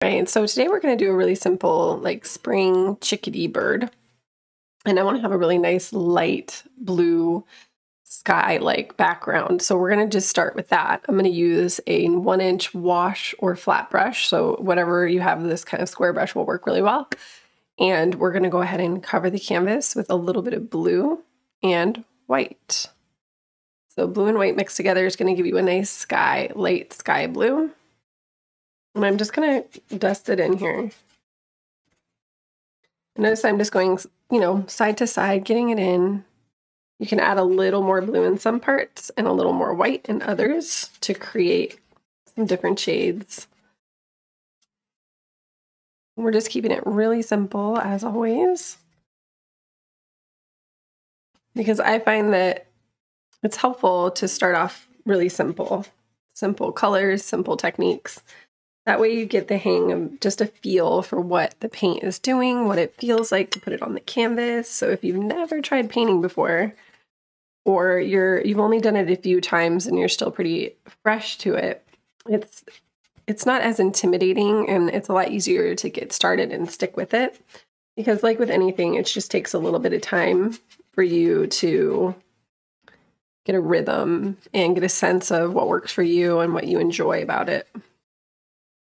Right, so today we're going to do a really simple like spring chickadee bird. And I want to have a really nice light blue sky-like background. So we're going to just start with that. I'm going to use a 1-inch wash or flat brush. So whatever you have, this kind of square brush will work really well. And we're going to go ahead and cover the canvas with a little bit of blue and white. So blue and white mixed together is going to give you a nice sky, light sky blue. And I'm just going to dust it in here. Notice I'm just going, side to side, getting it in. You can add a little more blue in some parts and a little more white in others to create some different shades. We're just keeping it really simple as always, because I find that it's helpful to start off really simple. Simple colors, simple techniques. That way you get the hang of just a feel for what the paint is doing, what it feels like to put it on the canvas. So if you've never tried painting before, or you've only done it a few times and you're still pretty fresh to it, it's not as intimidating, and it's a lot easier to get started and stick with it. Because like with anything, it just takes a little bit of time for you to get a rhythm and get a sense of what works for you and what you enjoy about it,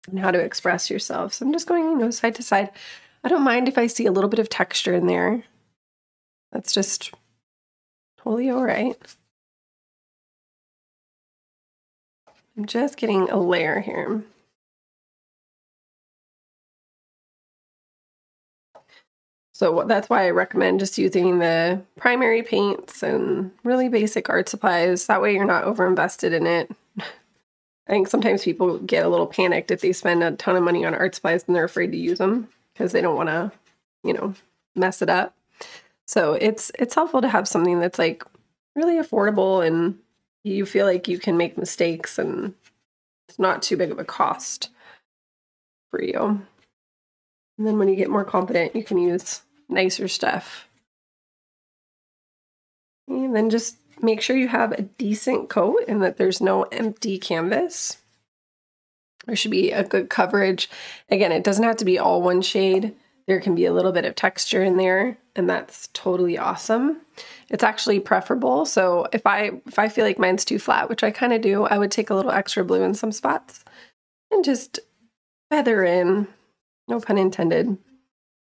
and how to express yourself. So I'm just going, side to side. I don't mind if I see a little bit of texture in there. That's just totally all right. I'm just getting a layer here. So that's why I recommend just using the primary paints and really basic art supplies. That way you're not over-invested in it. I think sometimes people get a little panicked if they spend a ton of money on art supplies and they're afraid to use them because they don't want to, mess it up. So it's helpful to have something that's like really affordable and you feel like you can make mistakes and it's not too big of a cost for you. And then when you get more confident, you can use nicer stuff. And then just make sure you have a decent coat and that there's no empty canvas. There should be a good coverage. Again, it doesn't have to be all one shade. There can be a little bit of texture in there, and that's totally awesome. It's actually preferable. So if I feel like mine's too flat, which I kind of do, I would take a little extra blue in some spots and just feather in, no pun intended,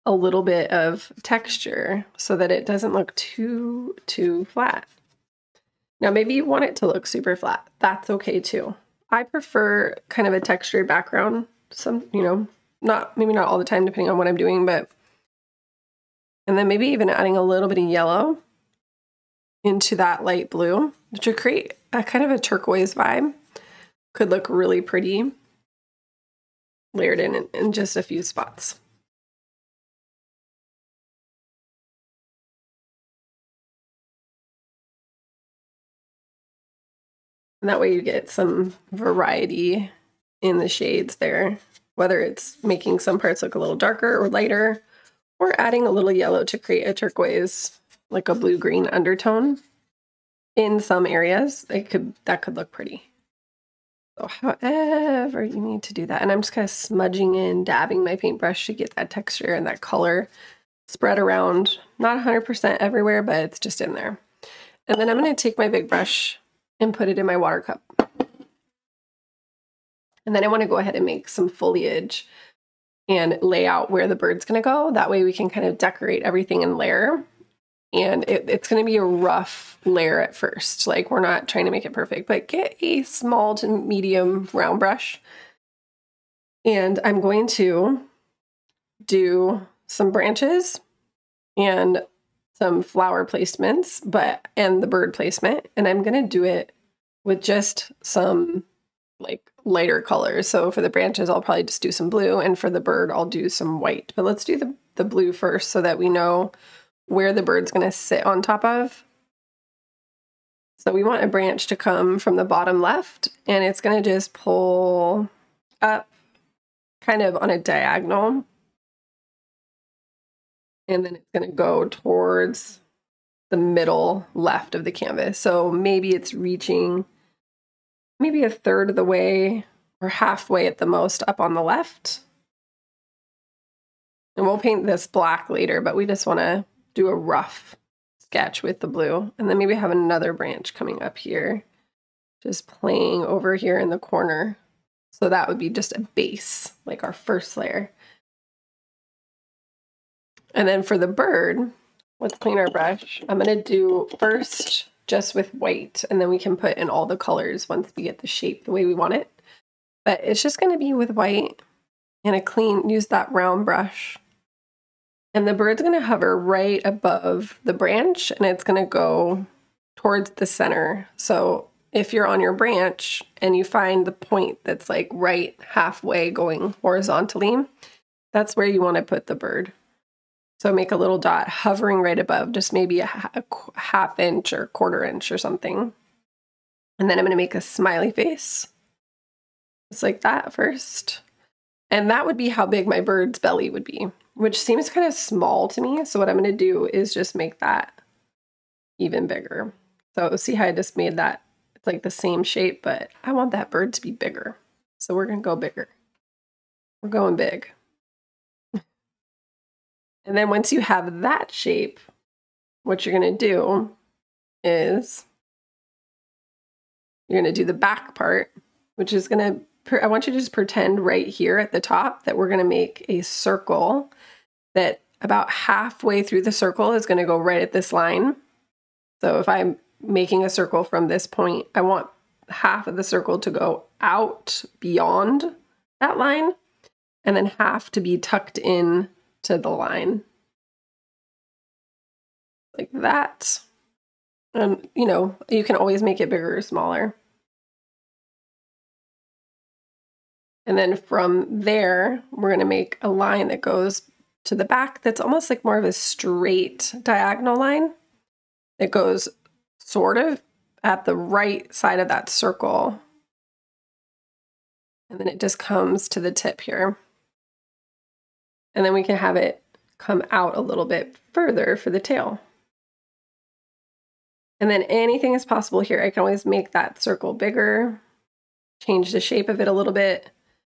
a little bit of texture so that it doesn't look too fflat. Now, maybe you want it to look super flat. That's okay too. I prefer kind of a textured background. Maybe not all the time depending on what I'm doing, and then maybe even adding a little bit of yellow into that light blue to create a kind of a turquoise vibe. Could look really pretty layered in just a few spots. And that way you get some variety in the shades there, whether it's making some parts look a little darker or lighter, or adding a little yellow to create a turquoise, like a blue-green undertone. In some areas, that could look pretty. So however you need to do that. And I'm just kind of smudging in, dabbing my paintbrush to get that texture and that color spread around. Not 100% everywhere, but it's just in there. And then I'm going to take my big brush and put it in my water cup. And then I want to go ahead and make some foliage and lay out where the bird's going to go. That way we can kind of decorate everything in layer. And it's going to be a rough layer at first. Like, we're not trying to make it perfect, but get a small to medium round brush. And I'm going to do some branches and some flower placements, and the bird placement. And I'm going to do it with just some like lighter colors. So for the branches, I'll probably just do some blue, and for the bird, I'll do some white. But let's do the blue first so that we know where the bird's going to sit on top of. So we want a branch to come from the bottom left, and it's going to just pull up kind of on a diagonal. And then it's going to go towards the middle left of the canvas. So maybe it's reaching maybe a third of the way or halfway at the most up on the left. And we'll paint this black later, but we just want to do a rough sketch with the blue. And then maybe have another branch coming up here, just playing over here in the corner. So that would be just a base, like our first layer. And then for the bird, let's clean our brush. I'm going to do first just with white, and then we can put in all the colors once we get the shape the way we want it. But it's just going to be with white and a clean, use that round brush. And the bird's going to hover right above the branch, and it's going to go towards the center. So if you're on your branch and you find the point that's like right halfway going horizontally, that's where you want to put the bird. So make a little dot hovering right above, just maybe a half inch or quarter inch or something. And then I'm going to make a smiley face. Just like that first. And that would be how big my bird's belly would be, which seems kind of small to me. So what I'm going to do is just make that even bigger. So see how I just made that? It's like the same shape, but I want that bird to be bigger. So we're going to go bigger. We're going big. And then once you have that shape, what you're going to do is you're going to do the back part, which is going to, I want you to just pretend right here at the top that we're going to make a circle that about halfway through the circle is going to go right at this line. So if I'm making a circle from this point, I want half of the circle to go out beyond that line and then half to be tucked in to the line. Like that. And you know, you can always make it bigger or smaller. And then from there, we're going to make a line that goes to the back that's almost like more of a straight diagonal line that goes sort of at the right side of that circle. And then it just comes to the tip here. And then we can have it come out a little bit further for the tail. And then anything is possible here. I can always make that circle bigger, change the shape of it a little bit,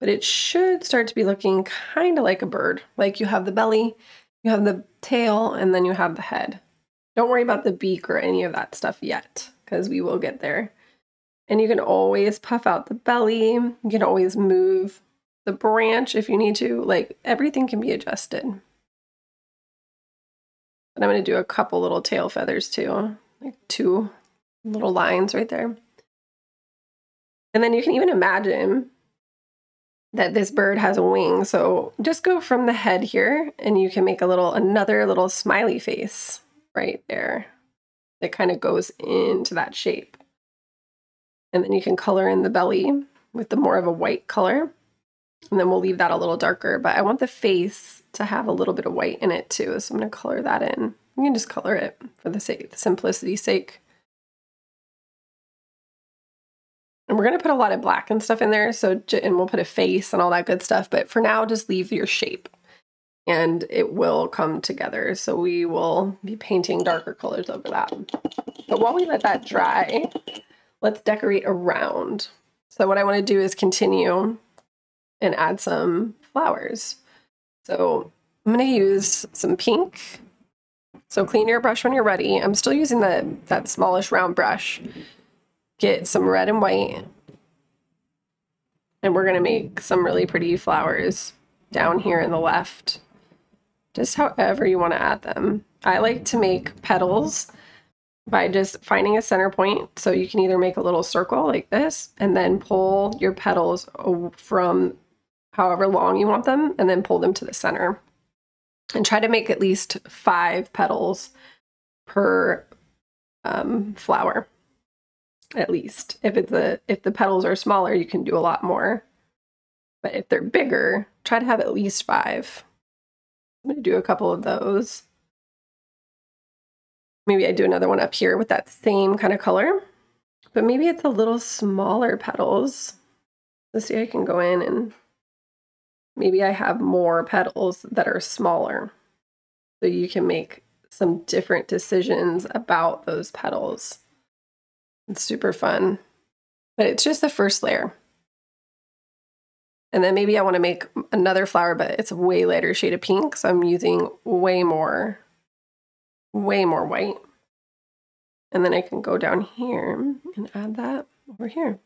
but it should start to be looking kind of like a bird. Like you have the belly, you have the tail, and then you have the head. Don't worry about the beak or any of that stuff yet, because we will get there. And you can always puff out the belly. You can always move the branch if you need to. Like everything can be adjusted. But I'm going to do a couple little tail feathers too, like 2 little lines right there. And then you can even imagine that this bird has a wing. So just go from the head here and you can make another little smiley face right there that kind of goes into that shape. And then you can color in the belly with the more of a white color. And then we'll leave that a little darker, but I want the face to have a little bit of white in it too. So I'm going to color that in. You can just color it for the simplicity's sake. And we're going to put a lot of black and stuff in there. And we'll put a face and all that good stuff. But for now, just leave your shape and it will come together. So we will be painting darker colors over that. But while we let that dry, let's decorate around. So what I want to do is continue and add some flowers. So I'm going to use some pink. So clean your brush when you're ready. I'm still using that smallish round brush. Get some red and white. And we're going to make some really pretty flowers down here in the left. Just however you want to add them. I like to make petals by just finding a center point. So you can either make a little circle like this and then pull your petals from however long you want them and then pull them to the center. And try to make at least 5 petals per flower, at least. If the petals are smaller, you can do a lot more. But if they're bigger, try to have at least 5. I'm going to do a couple of those. Maybe I do another one up here with that same kind of color, but maybe it's a little smaller petals. Let's see, I can go in and maybe I have more petals that are smaller. So you can make some different decisions about those petals. It's super fun, but it's just the first layer. And then maybe I want to make another flower, but it's a way lighter shade of pink. So I'm using way more white. And then I can go down here and add that over here.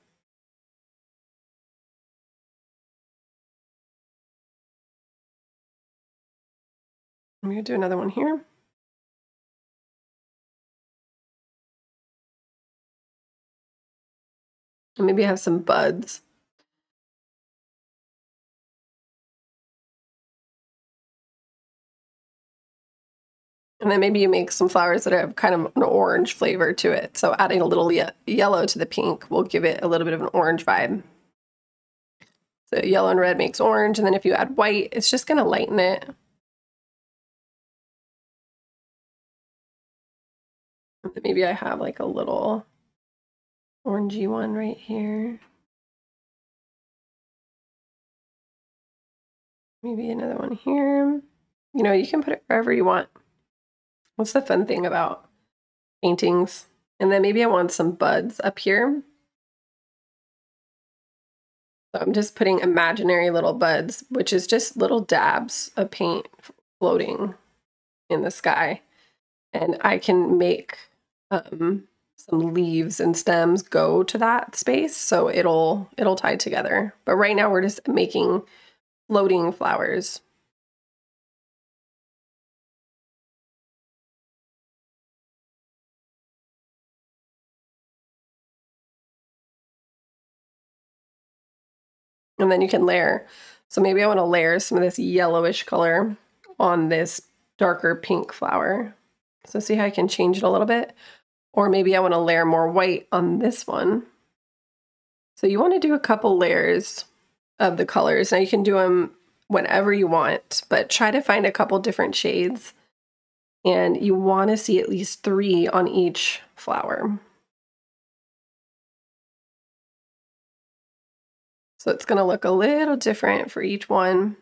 I'm going to do another one here. And maybe have some buds. And then maybe you make some flowers that have kind of an orange flavor to it. So adding a little yellow to the pink will give it a little bit of an orange vibe. So yellow and red makes orange. And then if you add white, it's just going to lighten it. Maybe I have like a little orangey one right here. Maybe another one here. You know, you can put it wherever you want. What's the fun thing about paintings? And then maybe I want some buds up here. So I'm just putting imaginary little buds, which is just little dabs of paint floating in the sky. And I can make some leaves and stems go to that space, so it'll tie together. But right now we're just making floating flowers. And then you can layer. So maybe I want to layer some of this yellowish color on this darker pink flower. So see how I can change it a little bit? Or maybe I want to layer more white on this one. So you want to do a couple layers of the colors. Now you can do them whenever you want, but try to find a couple different shades. And you want to see at least 3 on each flower. So it's going to look a little different for each one,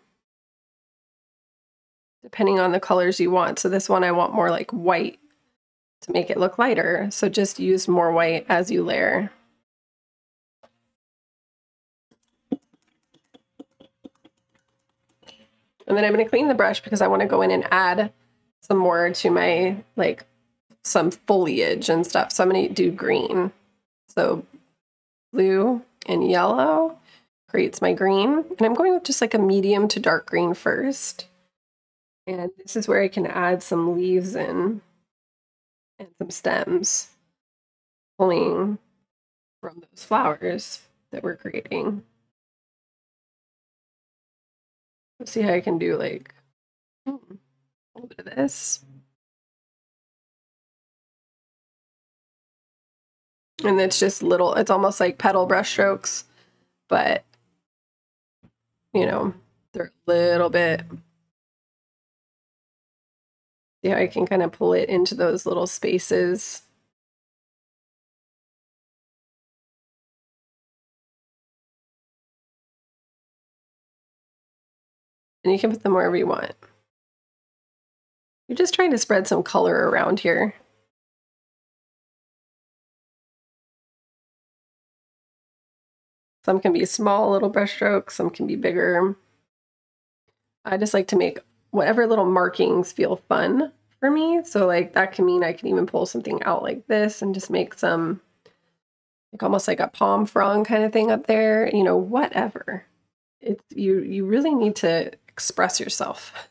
depending on the colors you want. So this one I want more like white to make it look lighter. So just use more white as you layer. And then I'm going to clean the brush because I want to go in and add some more to my, like, some foliage and stuff. So I'm going to do green. So blue and yellow creates my green. And I'm going with just like a medium to dark green first. And this is where I can add some leaves in and some stems pulling from those flowers that we're creating. Let's see how I can do like a little bit of this. And it's just little, it's almost like petal brush strokes, but you know, they're a little bit. See how I can kind of pull it into those little spaces. And you can put them wherever you want. You're just trying to spread some color around here. Some can be small little brush strokes, some can be bigger. I just like to make whatever little markings feel fun for me. So like that can mean I can even pull something out like this and just make some, like almost like a palm frond kind of thing up there, you know, whatever. It's you really need to express yourself.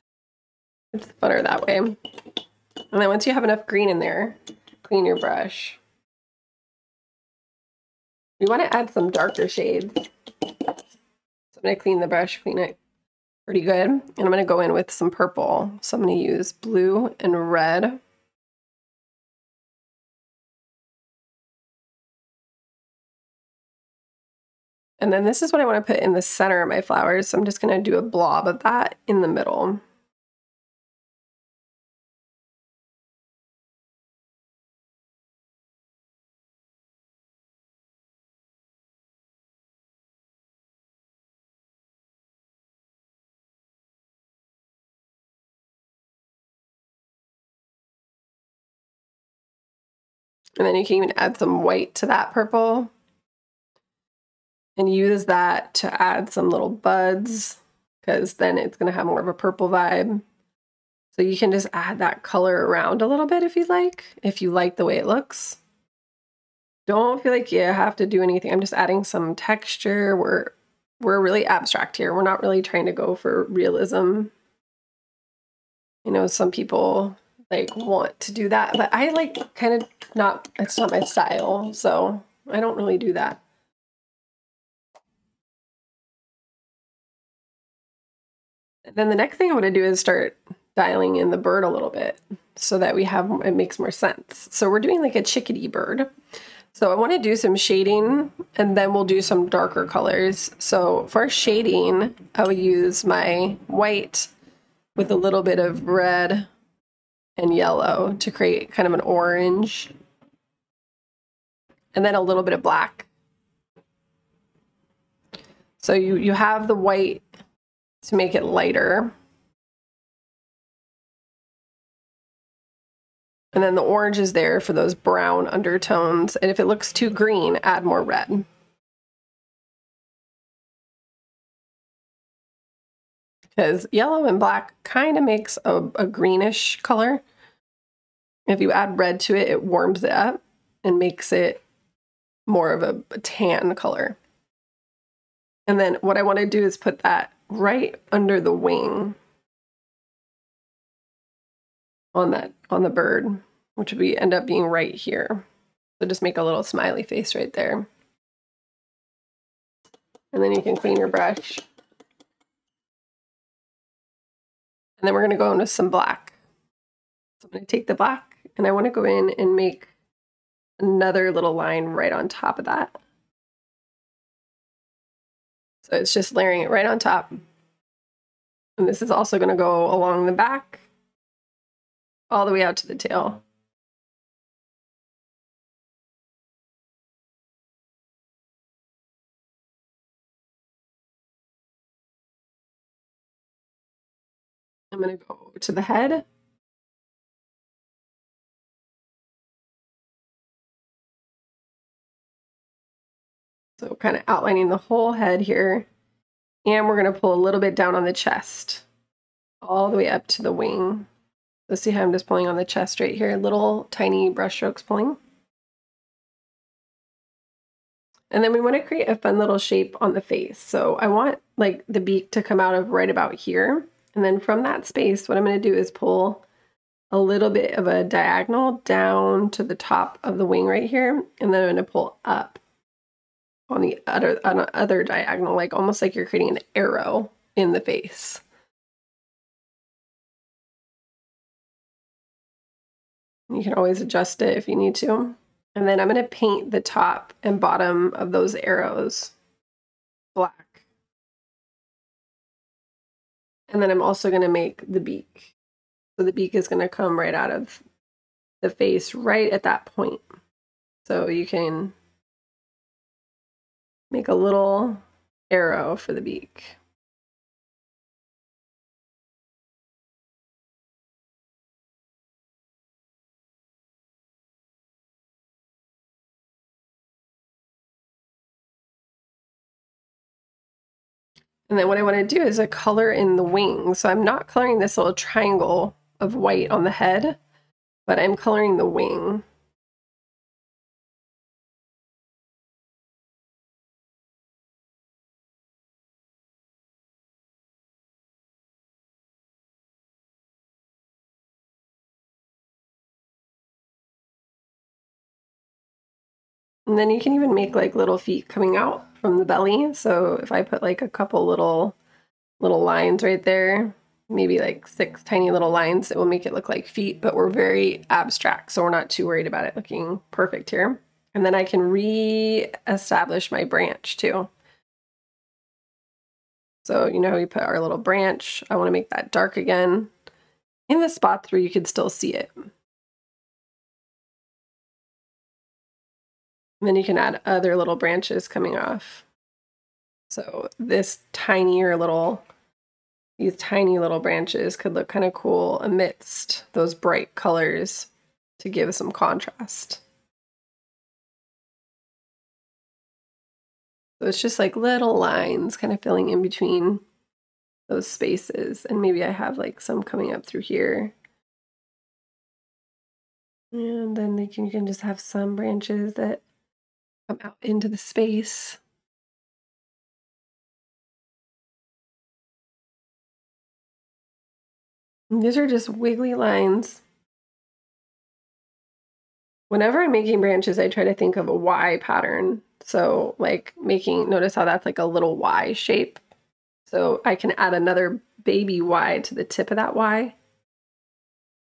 It's funner that way. And then once you have enough green in there, clean your brush. You want to add some darker shades. So I'm going to clean the brush, clean it pretty good. And I'm going to go in with some purple. So I'm going to use blue and red. And then this is what I want to put in the center of my flowers. So I'm just going to do a blob of that in the middle. And then you can even add some white to that purple. and use that to add some little buds, because then it's going to have more of a purple vibe. So you can just add that color around a little bit if you like the way it looks. Don't feel like you have to do anything. I'm just adding some texture. We're really abstract here. We're not really trying to go for realism. You know, some people like want to do that, but I like kind of not, it's not my style, so I don't really do that. And then the next thing I want to do is start dialing in the bird a little bit so that it makes more sense. So we're doing like a chickadee bird. So I want to do some shading, and then we'll do some darker colors. So for shading, I will use my white with a little bit of red and yellow to create kind of an orange, and then a little bit of black. So you have the white to make it lighter. And then the orange is there for those brown undertones. And if it looks too green, add more red. Because yellow and black kind of makes a greenish color. If you add red to it, it warms it up and makes it more of a tan color. And then what I want to do is put that right under the wing on the bird, which would end up being right here. So just make a little smiley face right there. And then you can clean your brush. And then we're going to go into some black. So I'm going to take the black, and I want to go in and make another little line right on top of that. So it's just layering it right on top. And this is also going to go along the back, all the way out to the tail. I'm going to go to the head. So kind of outlining the whole head here. And we're going to pull a little bit down on the chest, all the way up to the wing. So see how I'm just pulling on the chest right here, little tiny brush strokes pulling. And then we want to create a fun little shape on the face. So I want like the beak to come out of right about here. And then from that space, what I'm going to do is pull a little bit of a diagonal down to the top of the wing right here. And then I'm going to pull up on the other diagonal, like almost like you're creating an arrow in the face. You can always adjust it if you need to. And then I'm going to paint the top and bottom of those arrows black. And then I'm also going to make the beak. So the beak is going to come right out of the face right at that point. So you can make a little arrow for the beak. And then what I want to do is a color in the wing. So I'm not coloring this little triangle of white on the head, but I'm coloring the wing. And then you can even make like little feet coming out from the belly. So if I put like a couple little lines right there, maybe like 6 tiny little lines, it will make it look like feet, but we're very abstract, so we're not too worried about it looking perfect here. And then I can re-establish my branch too. So you know how we put our little branch, I want to make that dark again in the spots where you can still see it. And then you can add other little branches coming off. So these tiny little branches could look kind of cool amidst those bright colors to give some contrast. So it's just like little lines kind of filling in between those spaces. And maybe I have like some coming up through here. And then you can just have some branches that come out into the space. And these are just wiggly lines. Whenever I'm making branches, I try to think of a Y pattern. So like notice how that's like a little Y shape. So I can add another baby Y to the tip of that Y.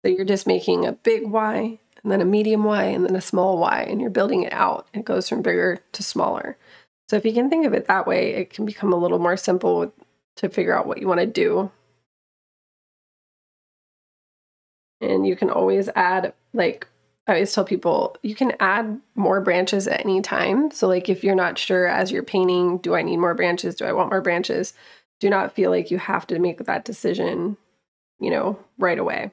So you're just making a big Y, and then a medium Y, and then a small Y, and you're building it out. It goes from bigger to smaller. So if you can think of it that way, it can become a little more simple to figure out what you want to do. And you can always add, like, I always tell people, you can add more branches at any time. So like if you're not sure as you're painting, do I need more branches? Do I want more branches? Do not feel like you have to make that decision, right away.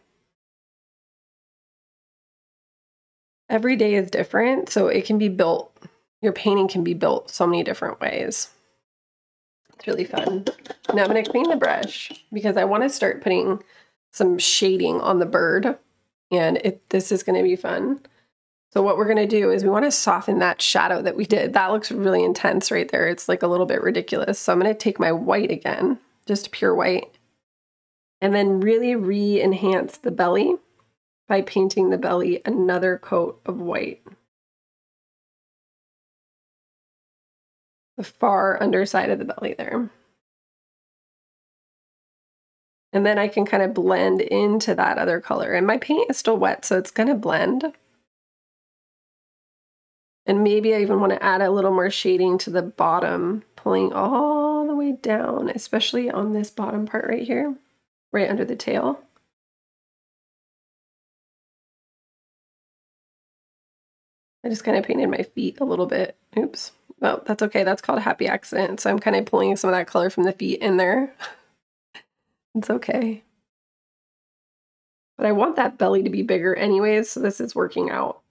Every day is different, so it can be built, your painting can be built so many different ways. It's really fun. Now I'm going to clean the brush because I want to start putting some shading on the bird, and this is going to be fun. So what we're going to do is we want to soften that shadow that we did. That looks really intense right there. It's like a little bit ridiculous. So I'm going to take my white again, just pure white, and then really re-enhance the belly by painting the belly another coat of white. The far underside of the belly there. And then I can kind of blend into that other color. And my paint is still wet, so it's going to blend. And maybe I even want to add a little more shading to the bottom, pulling all the way down, especially on this bottom part right here, right under the tail. I just kind of painted my feet a little bit. Oops. Well, that's okay. That's called a happy accident. So I'm kind of pulling some of that color from the feet in there. It's okay. But I want that belly to be bigger anyways, so this is working out.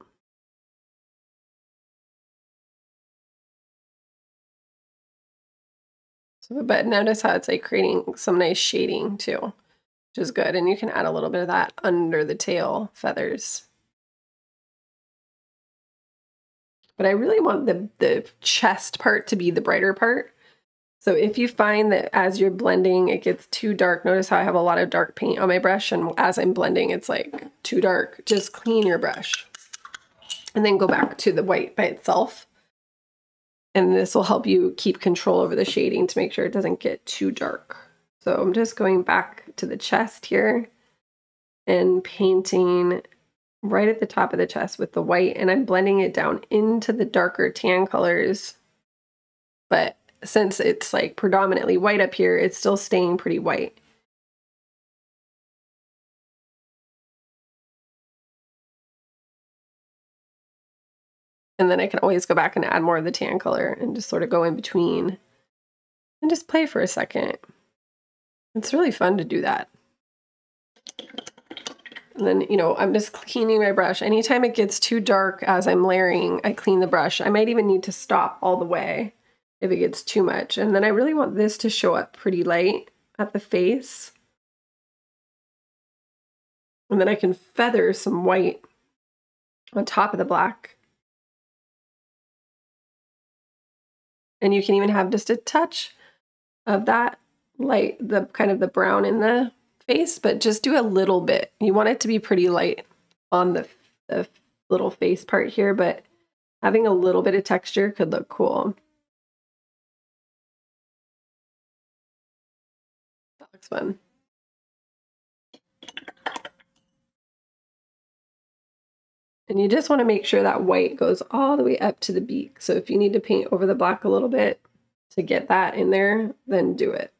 So, but notice how it's like creating some nice shading too, which is good. And you can add a little bit of that under the tail feathers. But I really want the chest part to be the brighter part. So if you find that as you're blending, it gets too dark, notice how I have a lot of dark paint on my brush, and as I'm blending, it's like too dark. Just clean your brush and then go back to the white by itself. And this will help you keep control over the shading to make sure it doesn't get too dark. So I'm just going back to the chest here and painting right at the top of the chest with the white, and I'm blending it down into the darker tan colors. But since it's like predominantly white up here, it's still staying pretty white. And then I can always go back and add more of the tan color and just sort of go in between and just play for a second. It's really fun to do that. And then, I'm just cleaning my brush. Anytime it gets too dark as I'm layering, I clean the brush. I might even need to stop all the way if it gets too much. And then I really want this to show up pretty light at the face. And then I can feather some white on top of the black. And you can even have just a touch of that light, the kind of the brown in the face, but just do a little bit. You want it to be pretty light on the little face part here, but having a little bit of texture could look cool. That looks fun. And you just want to make sure that white goes all the way up to the beak. So if you need to paint over the black a little bit to get that in there, then do it.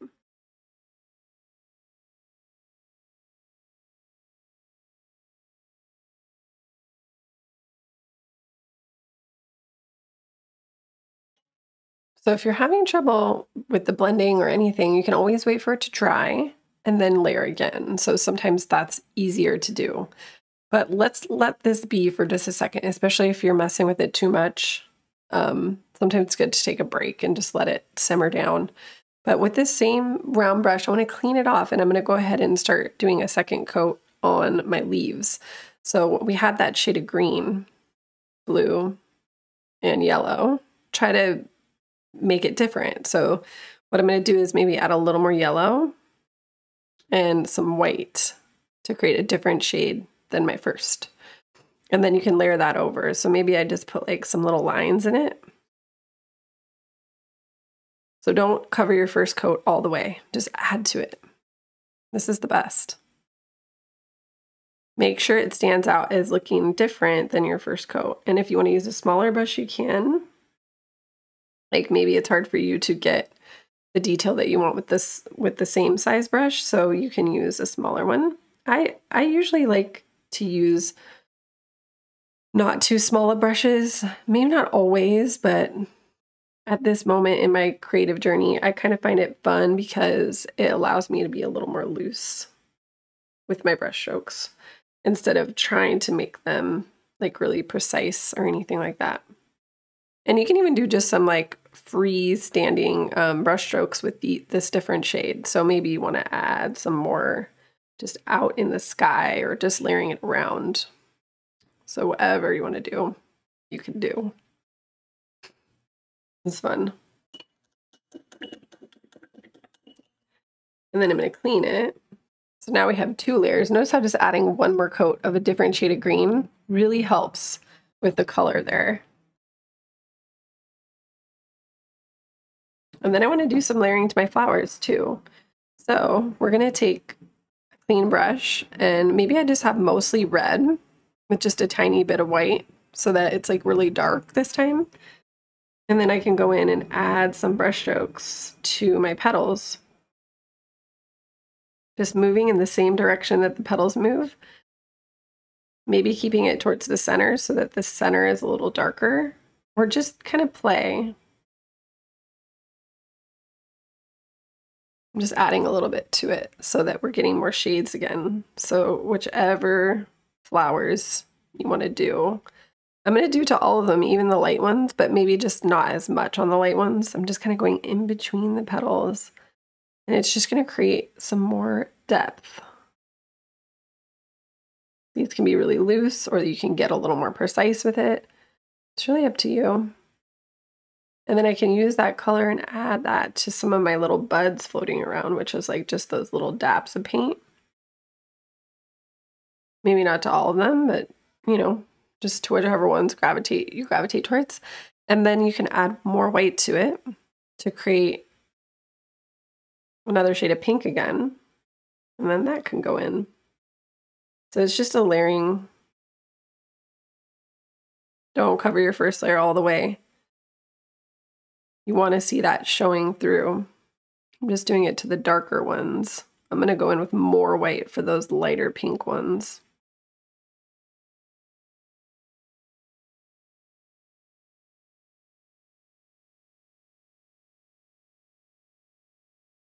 So if you're having trouble with the blending or anything, you can always wait for it to dry and then layer again. So sometimes that's easier to do. But let's let this be for just a second, especially if you're messing with it too much. Sometimes it's good to take a break and just let it simmer down. But with this same round brush, I want to clean it off, and I'm going to go ahead and start doing a second coat on my leaves. So we had that shade of green, blue, and yellow. Try to make it different. So what I'm going to do is maybe add a little more yellow and some white to create a different shade than my first. And then you can layer that over. So maybe I just put like some little lines in it. So don't cover your first coat all the way. Just add to it. This is the best. Make sure it stands out as looking different than your first coat. And if you want to use a smaller brush, you can. Like maybe it's hard for you to get the detail that you want with the same size brush, so you can use a smaller one. I usually like to use not too small of brushes, maybe not always, but at this moment in my creative journey, I kind of find it fun because it allows me to be a little more loose with my brush strokes instead of trying to make them like really precise or anything like that. And you can even do just some like freestanding brush strokes with this different shade. So maybe you want to add some more just out in the sky or just layering it around. So whatever you want to do, you can do. It's fun. And then I'm going to clean it. So now we have 2 layers. Notice how just adding one more coat of a different shade of green really helps with the color there. And then I want to do some layering to my flowers too. So we're going to take a clean brush, and maybe I just have mostly red with just a tiny bit of white so that it's like really dark this time. And then I can go in and add some brush strokes to my petals. Just moving in the same direction that the petals move. Maybe keeping it towards the center so that the center is a little darker, or just kind of play. I'm just adding a little bit to it so that we're getting more shades again. So whichever flowers you want to do. I'm going to do to all of them, even the light ones, but maybe just not as much on the light ones. I'm just kind of going in between the petals, and it's just going to create some more depth. These can be really loose, or you can get a little more precise with it. It's really up to you. And then I can use that color and add that to some of my little buds floating around, which is like just those little dabs of paint. Maybe not to all of them, but you know, just to whichever ones you gravitate towards. And then you can add more white to it to create another shade of pink again. And then that can go in. So it's just a layering. Don't cover your first layer all the way. You want to see that showing through. I'm just doing it to the darker ones. I'm going to go in with more white for those lighter pink ones.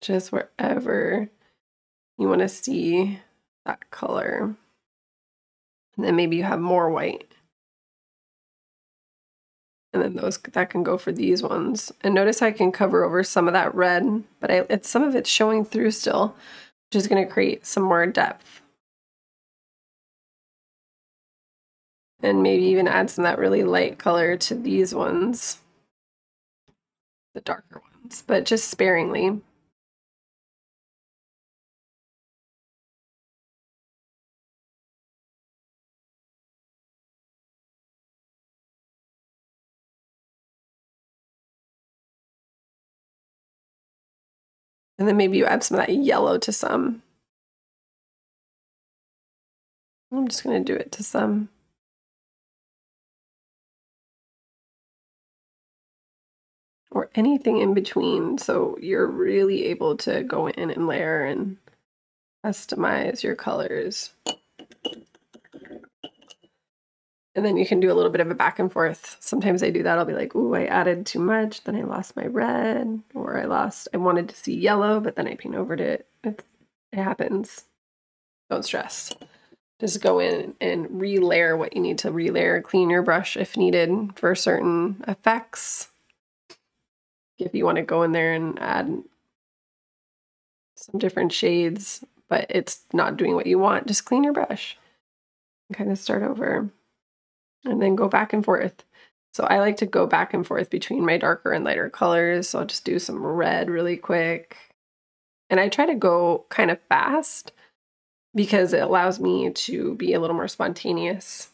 Just wherever you want to see that color. And then maybe you have more white. And then that can go for these ones. And notice I can cover over some of that red, but some of it's showing through still, which is going to create some more depth. And maybe even add some of that really light color to these ones, the darker ones, but just sparingly. And then maybe you add some of that yellow to some. I'm just going to do it to some. Or anything in between, so you're really able to go in and layer and customize your colors. And then you can do a little bit of a back and forth. Sometimes I do that. I'll be like, ooh, I added too much, then I lost my red, or I wanted to see yellow, but then I paint over it. It happens. Don't stress. just go in and relayer what you need to relayer, clean your brush if needed for certain effects. If you want to go in there and add some different shades, but it's not doing what you want, just clean your brush and kind of start over and then go back and forth. So I like to go back and forth between my darker and lighter colors. So I'll just do some red really quick. And I try to go kind of fast because it allows me to be a little more spontaneous.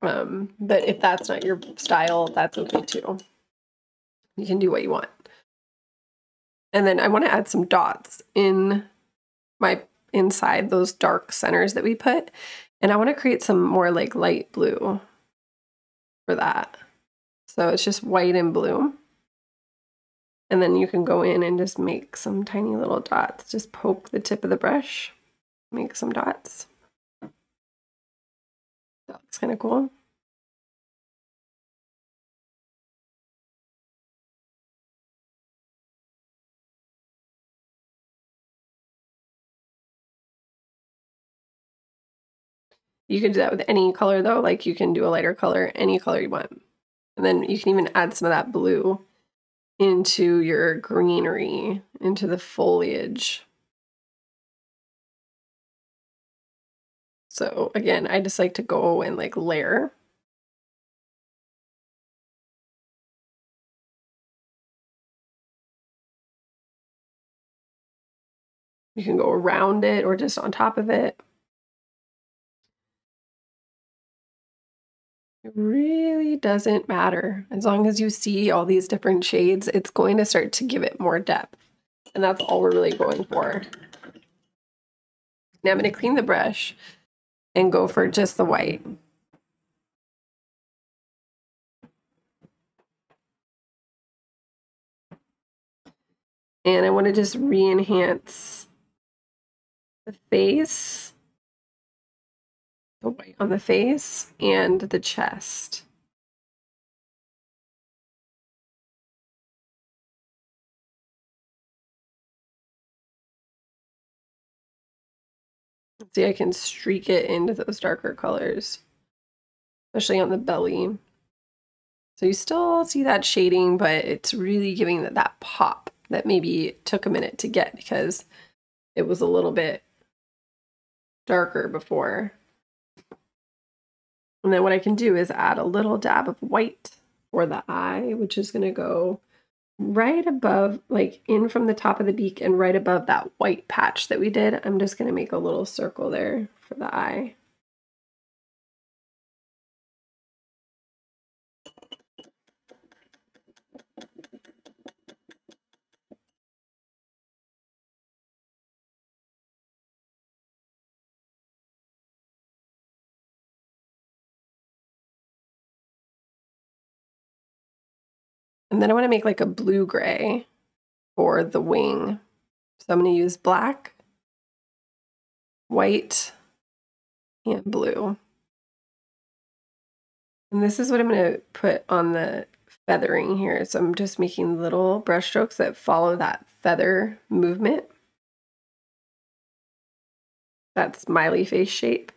But if that's not your style, that's okay too. You can do what you want. And then I want to add some dots in my inside those dark centers that we put. And I want to create some more like light blue for that. So it's just white and blue. And then you can go in and just make some tiny little dots. Just poke the tip of the brush, make some dots. That looks kind of cool. You can do that with any color though, like you can do a lighter color, any color you want. And then you can even add some of that blue into your greenery, into the foliage. So again, I just like to go and like layer. You can go around it or just on top of it. It really doesn't matter. As long as you see all these different shades, it's going to start to give it more depth. And that's all we're really going for. Now I'm going to clean the brush and go for just the white. And I want to just re-enhance the face, the white on the face, and the chest. See, I can streak it into those darker colors, especially on the belly. So you still see that shading, but it's really giving that pop that maybe took a minute to get because it was a little bit darker before. And then what I can do is add a little dab of white for the eye, which is going to go right above, like in from the top of the beak and right above that white patch that we did. I'm just going to make a little circle there for the eye. And then I want to make like a blue-gray for the wing. So I'm going to use black, white, and blue. And this is what I'm going to put on the feathering here. So I'm just making little brush strokes that follow that feather movement. That smiley face shape.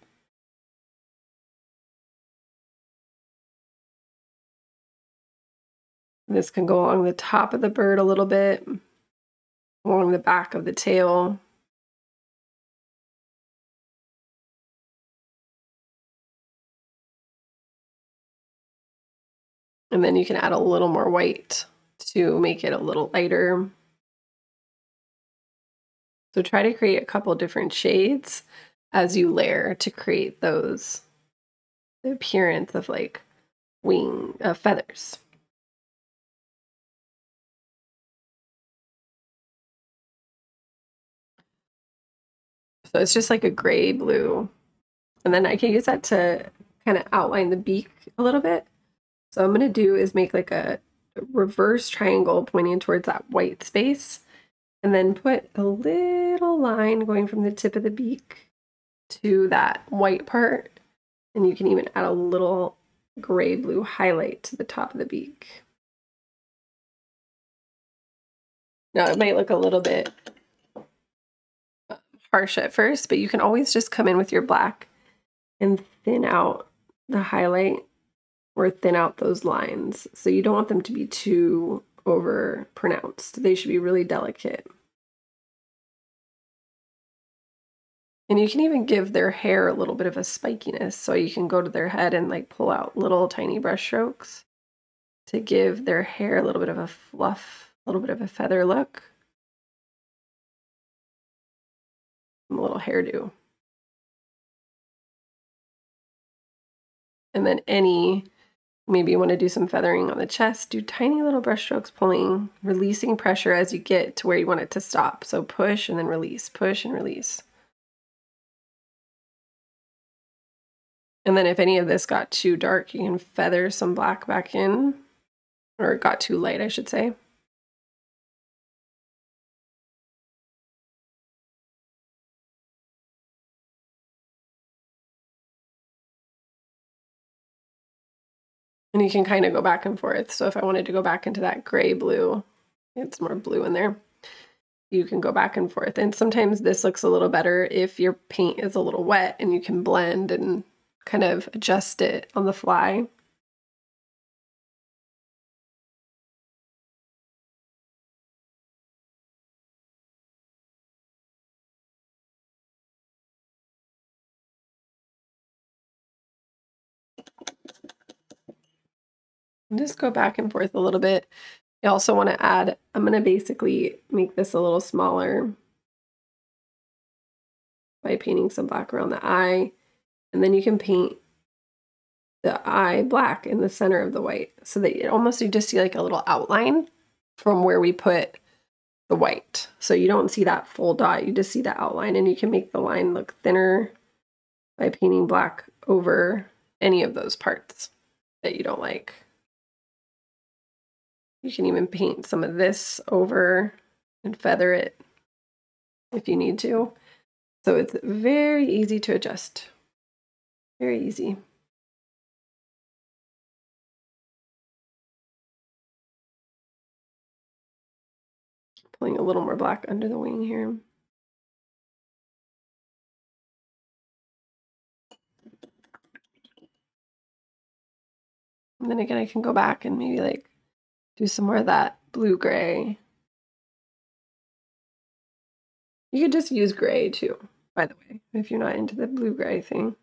This can go along the top of the bird a little bit, along the back of the tail. And then you can add a little more white to make it a little lighter. So try to create a couple different shades as you layer to create those, the appearance of like wing feathers. So it's just like a gray blue. And then I can use that to kind of outline the beak a little bit. So I'm going to do is make like a reverse triangle pointing towards that white space and then put a little line going from the tip of the beak to that white part. And you can even add a little gray blue highlight to the top of the beak. Now it might look a little bit harsh at first, but you can always just come in with your black and thin out the highlight or thin out those lines. So you don't want them to be too over pronounced. They should be really delicate. And you can even give their hair a little bit of a spikiness. So you can go to their head and like pull out little tiny brush strokes to give their hair a little bit of a fluff, a little bit of a feather look. A little hairdo. And then maybe you want to do some feathering on the chest, do tiny little brush strokes, pulling, releasing pressure as you get to where you want it to stop. So push and then release, push and release. And then if any of this got too dark, you can feather some black back in, or it got too light, I should say. And you can kind of go back and forth. So if I wanted to go back into that gray blue, it's more blue in there, you can go back and forth. And sometimes this looks a little better if your paint is a little wet and you can blend and kind of adjust it on the fly. And just go back and forth a little bit. I also want to add, I'm going to basically make this a little smaller by painting some black around the eye. And then you can paint the eye black in the center of the white so that it almost, you just see like a little outline from where we put the white. So you don't see that full dot, you just see the outline, and you can make the line look thinner by painting black over any of those parts that you don't like. You can even paint some of this over and feather it if you need to. So it's very easy to adjust. Very easy. Pulling a little more black under the wing here. And then again, I can go back and maybe like do some more of that blue-gray. You could just use gray too, by the way, if you're not into the blue-gray thing.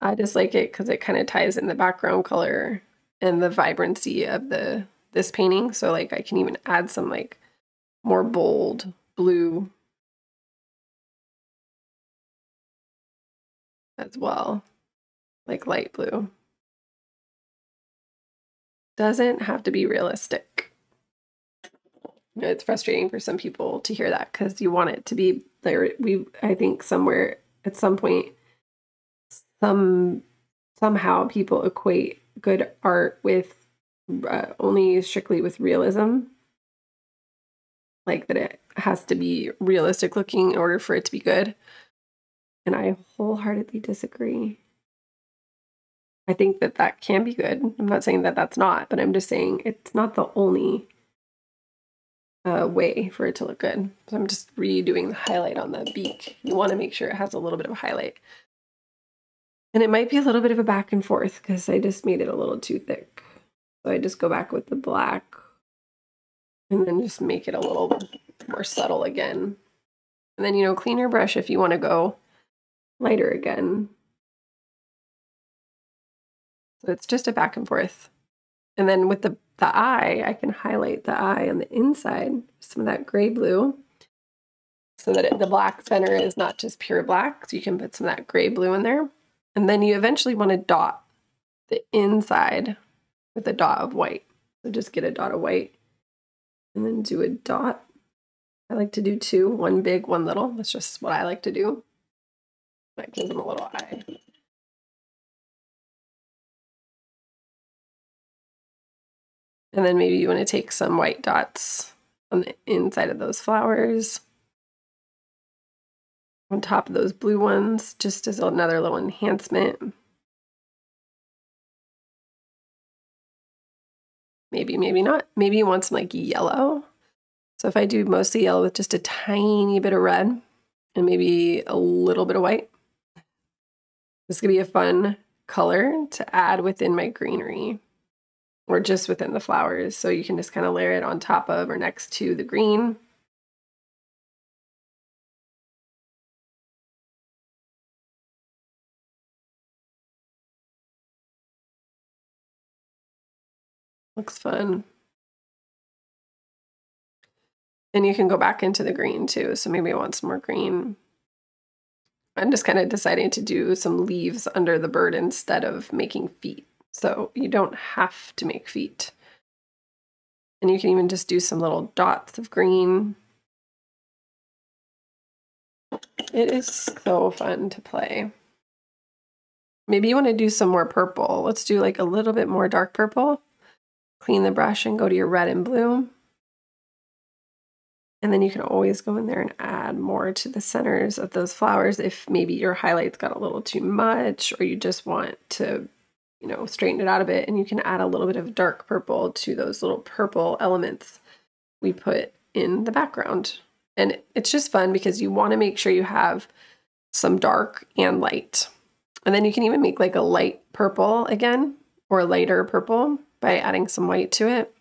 I just like it because it kind of ties in the background color and the vibrancy of this painting. So like I can even add some like more bold blue as well, like light blue. Doesn't have to be realistic. You know, it's frustrating for some people to hear that because you want it to be there. I think somewhere at some point, somehow people equate good art with only strictly with realism, like that it has to be realistic looking in order for it to be good. And I wholeheartedly disagree. I think that that can be good. I'm not saying that that's not, but I'm just saying it's not the only way for it to look good. So I'm just redoing the highlight on the beak. You want to make sure it has a little bit of a highlight. And it might be a little bit of a back and forth because I just made it a little too thick. So I just go back with the black and then just make it a little more subtle again. And then, you know, clean your brush if you want to go lighter again. So it's just a back and forth. And then with the eye, I can highlight the eye on the inside, some of that gray blue, so that the black center is not just pure black. So you can put some of that gray blue in there. And then you eventually want to dot the inside with a dot of white. So just get a dot of white and then do a dot. I like to do two, one big, one little. That's just what I like to do. That gives them a little eye. And then maybe you want to take some white dots on the inside of those flowers, on top of those blue ones, just as another little enhancement. Maybe, maybe not. Maybe you want some like yellow. So if I do mostly yellow with just a tiny bit of red and maybe a little bit of white, This could be a fun color to add within my greenery or just within the flowers. So you can just kind of layer it on top of or next to the green. Looks fun. And you can go back into the green too. So maybe I want some more green. I'm just kind of deciding to do some leaves under the bird instead of making feet. So you don't have to make feet. And you can even just do some little dots of green. It is so fun to play. Maybe you want to do some more purple. Let's do like a little bit more dark purple. Clean the brush and go to your red and blue. And then you can always go in there and add more to the centers of those flowers if maybe your highlights got a little too much or you just want to, you know, straighten it out a bit, and you can add a little bit of dark purple to those little purple elements we put in the background. And it's just fun because you want to make sure you have some dark and light. And then you can even make like a light purple again, or a lighter purple by adding some white to it.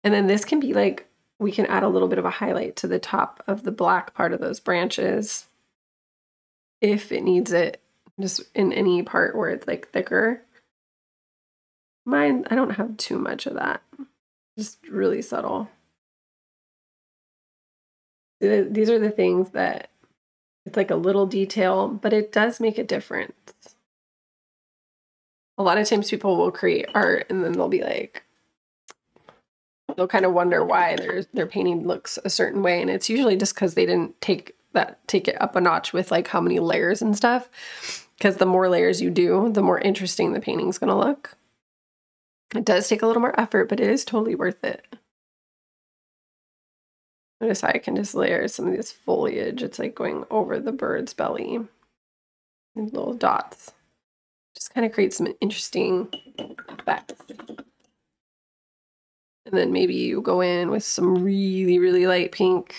And then this can be like, we can add a little bit of a highlight to the top of the black part of those branches if it needs it, just in any part where it's like thicker. Mine, I don't have too much of that, just really subtle. These are the things that it's like a little detail, but it does make a difference. A lot of times people will create art and then they'll be like, they'll kind of wonder why their painting looks a certain way, and it's usually just because they didn't take it up a notch with like how many layers and stuff. Because the more layers you do, the more interesting the painting's gonna look. It does take a little more effort, but it is totally worth it. Notice how I can just layer some of this foliage. It's like going over the bird's belly. And little dots. Just kind of create some interesting effects. And then maybe you go in with some really, really light pink.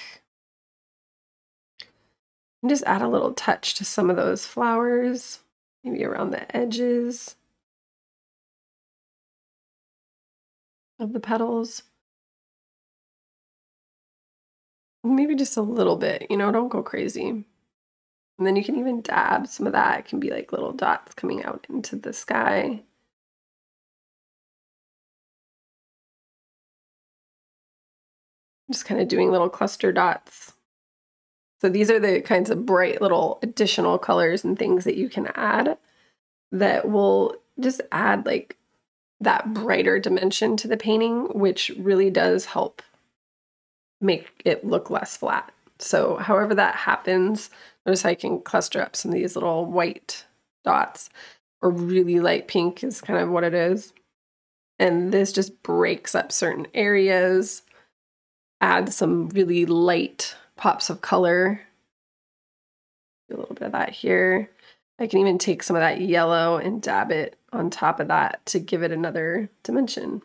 And just add a little touch to some of those flowers, maybe around the edges of the petals. Maybe just a little bit, you know, don't go crazy. And then you can even dab some of that. It can be like little dots coming out into the sky. Just kind of doing little cluster dots. So these are the kinds of bright little additional colors and things that you can add that will just add like that brighter dimension to the painting, which really does help make it look less flat. So however that happens, notice I can cluster up some of these little white dots, or really light pink is kind of what it is. And this just breaks up certain areas, adds some really light pops of color. Do a little bit of that here. I can even take some of that yellow and dab it on top of that to give it another dimension.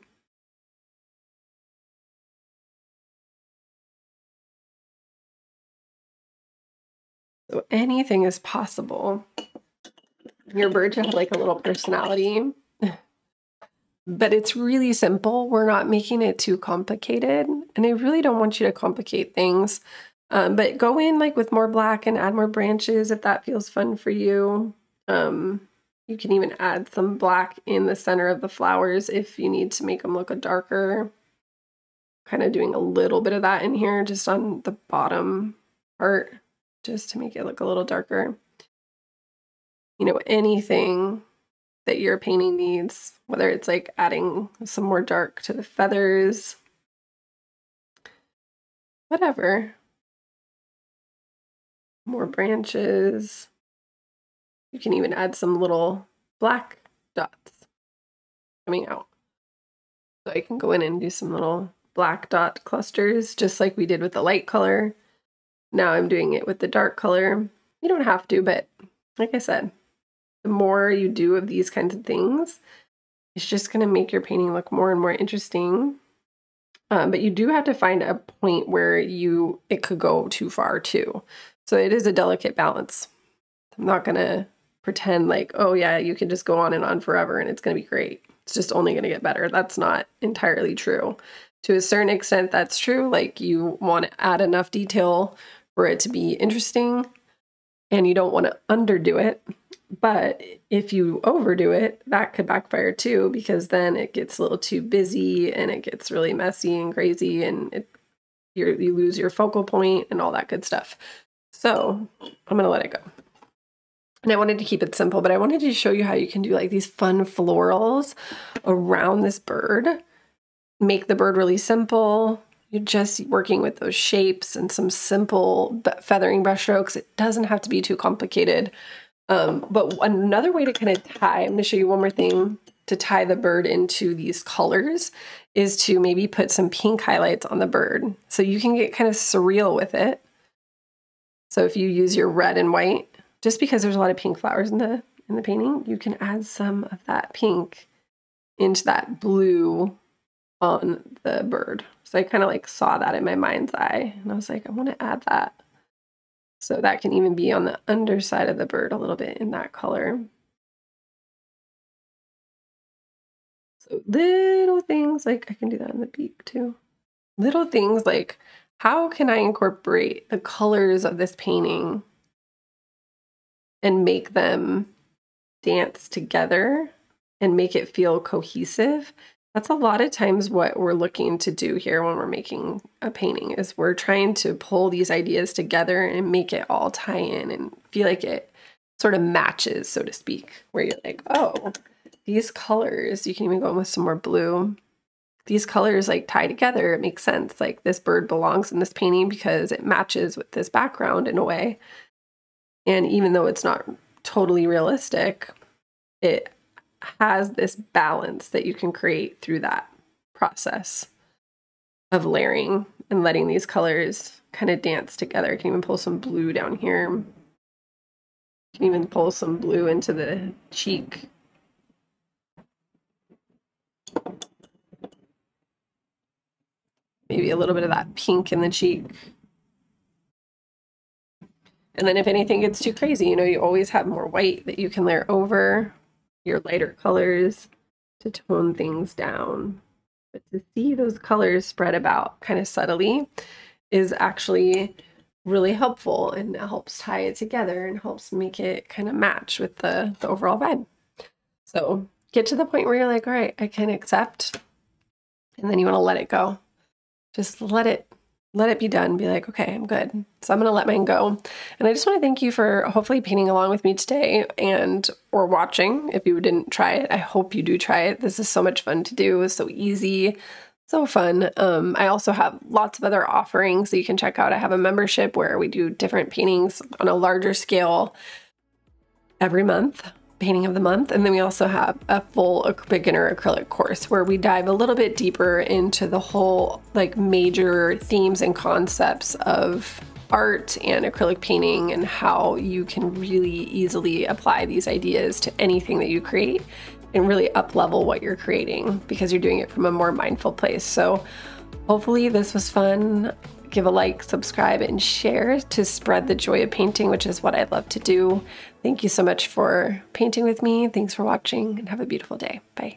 So anything is possible. Your bird should have like a little personality, but it's really simple. We're not making it too complicated, and I really don't want you to complicate things. But go in like with more black and add more branches if that feels fun for you. You can even add some black in the center of the flowers if you need to make them look a darker. Kind of doing a little bit of that in here just on the bottom part, just to make it look a little darker. You know, anything that your painting needs, whether it's like adding some more dark to the feathers, whatever. More branches. You can even add some little black dots coming out. So I can go in and do some little black dot clusters, just like we did with the light color. Now I'm doing it with the dark color. You don't have to, but like I said, the more you do of these kinds of things, it's just going to make your painting look more and more interesting. But you do have to find a point where it could go too far too. So it is a delicate balance. I'm not gonna pretend like, oh yeah, you can just go on and on forever and it's gonna be great. It's just only gonna get better. That's not entirely true. To a certain extent, that's true. Like you want to add enough detail for it to be interesting and you don't want to underdo it. But if you overdo it, that could backfire too, because then it gets a little too busy and it gets really messy and crazy and you lose your focal point and all that good stuff. So I'm going to let it go. And I wanted to keep it simple, but I wanted to show you how you can do like these fun florals around this bird. Make the bird really simple. You're just working with those shapes and some simple feathering brush strokes. It doesn't have to be too complicated. But another way to kind of tie, I'm going to show you one more thing to tie the bird into these colors is to maybe put some pink highlights on the bird. So you can get kind of surreal with it. So if you use your red and white, just because there's a lot of pink flowers in the painting, you can add some of that pink into that blue on the bird. So I kind of like saw that in my mind's eye and I was like, I want to add that. So that can even be on the underside of the bird a little bit in that color. So little things like I can do that in the beak too. Little things like how can I incorporate the colors of this painting and make them dance together and make it feel cohesive? That's a lot of times what we're looking to do here when we're making a painting is we're trying to pull these ideas together and make it all tie in and feel like it sort of matches, so to speak, where you're like, oh, these colors, you can even go in with some more blue. These colors like tie together, it makes sense. Like this bird belongs in this painting because it matches with this background in a way. And even though it's not totally realistic, it has this balance that you can create through that process of layering and letting these colors kind of dance together. You can even pull some blue down here. You can even pull some blue into the cheek. Maybe a little bit of that pink in the cheek. And then if anything gets too crazy, you know, you always have more white that you can layer over your lighter colors to tone things down. But to see those colors spread about kind of subtly is actually really helpful and it helps tie it together and helps make it kind of match with the overall vibe. So get to the point where you're like, all right, I can accept, and then you want to let it go. Just let it be done. Be like, okay, I'm good. So I'm going to let mine go. And I just want to thank you for hopefully painting along with me today and or watching. If you didn't try it, I hope you do try it. This is so much fun to do. It's so easy, so fun. I also have lots of other offerings that you can check out. I have a membership where we do different paintings on a larger scale every month. Painting of the month. And then we also have a full beginner acrylic course where we dive a little bit deeper into the whole like major themes and concepts of art and acrylic painting and how you can really easily apply these ideas to anything that you create and really up level what you're creating because you're doing it from a more mindful place. So hopefully this was fun. Give a like, subscribe, and share to spread the joy of painting, which is what I love to do. Thank you so much for painting with me. Thanks for watching and have a beautiful day. Bye.